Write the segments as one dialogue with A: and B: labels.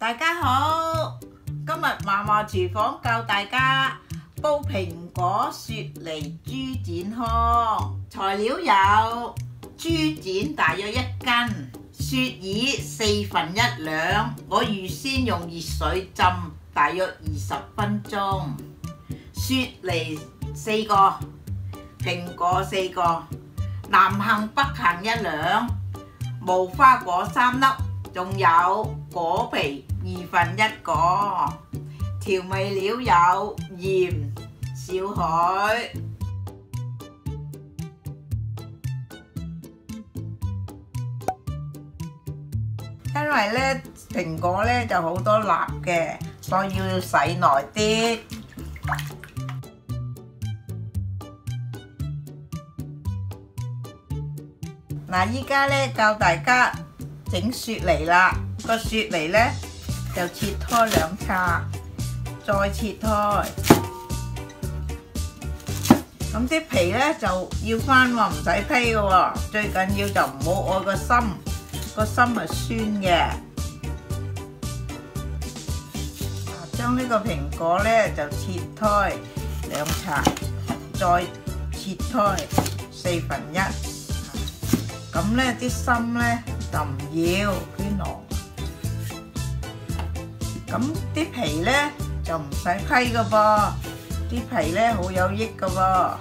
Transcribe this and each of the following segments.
A: 大家好，今日嫲嫲廚房教大家煲蘋果雪梨豬展康。材料有豬展大約1斤，雪耳1/4兩，我預先用熱水浸大約20分鐘。雪梨4個，蘋果4個，南杏北杏1兩，無花果3粒，仲有果皮1/2個。調味料有鹽、少許。因為咧蘋果咧就好多蠟嘅，所以要洗耐啲。嗱，依家咧教大家整雪梨啦。個雪梨咧就切開2叉，再切開。咁啲皮咧就要翻喎，唔使批嘅喎。最緊要就唔好愛個心，個心係酸嘅。將呢個蘋果咧就切開2叉，再切開1/4。咁咧啲心咧就唔要捐落。咁啲皮咧就唔使批嘅噃，啲皮咧好有益嘅噃。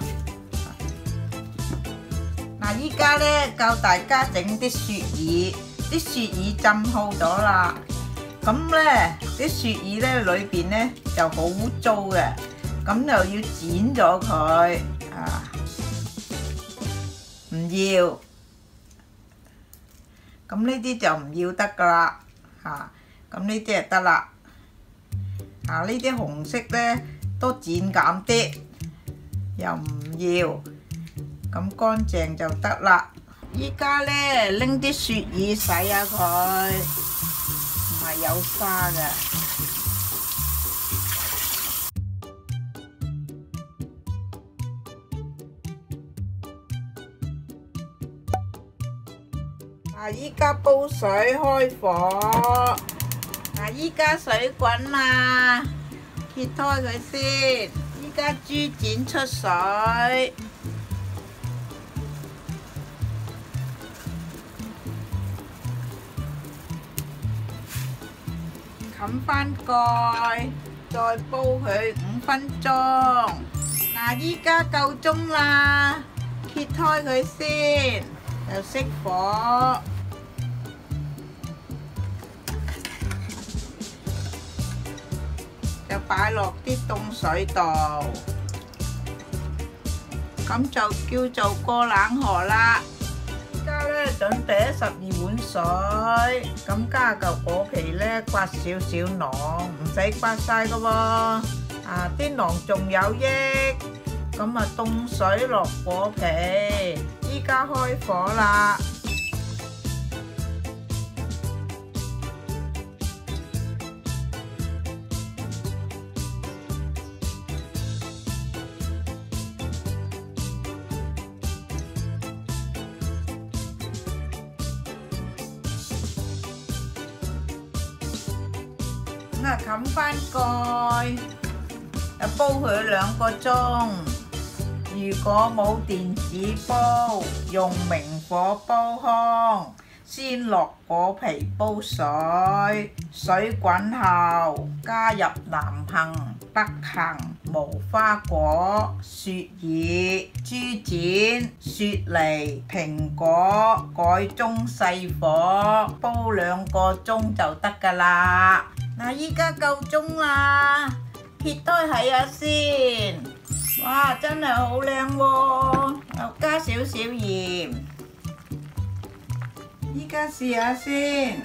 A: 嗱，依家咧教大家整啲雪耳，啲雪耳浸好咗啦。咁咧啲雪耳咧裏邊咧就好污糟嘅，咁就要剪咗佢啊，唔要。咁呢啲就唔要得噶啦，咁呢啲就得啦。呢啲紅色咧都剪減啲，又唔要，咁乾淨就得啦。依家咧拎啲雪耳洗下佢，唔係有沙嘅。依家煲水開火，依家水滾啦，揭開佢先。依家豬展出水，冚翻蓋，再煲佢5分鐘。依家夠鐘啦，揭開佢先，就熄火。就擺落啲凍水度，咁就叫做過冷河啦。而家咧準備12碗水，咁加嚿果皮咧，刮少少囊，唔使刮晒噶喎。啲囊仲有益，咁啊凍水落果皮。依家開火啦。冚翻蓋，就煲佢2個鐘。如果冇電子煲，用明火煲糠，先落果皮煲水，水滾後加入南杏、北杏、無花果、雪耳、豬展、雪梨、蘋果，改中細火煲2個鐘就得㗎啦。依家夠鐘啦，揭開睇下先。哇，真係好靚喎！又加少少鹽。依家試下先，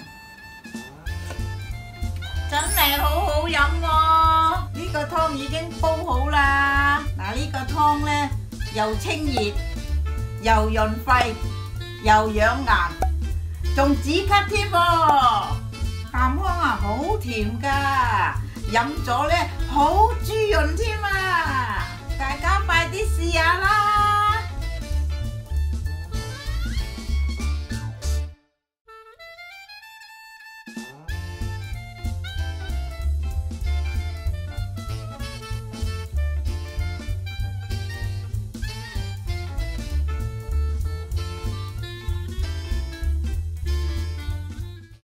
A: 真係好好飲喎！呢個湯已經煲好啦。呢個湯呢，又清熱，又潤肺，又養顏，仲止咳添喎。鹹湯好甜噶，飲咗咧好滋潤添啊！大家快啲試下啦！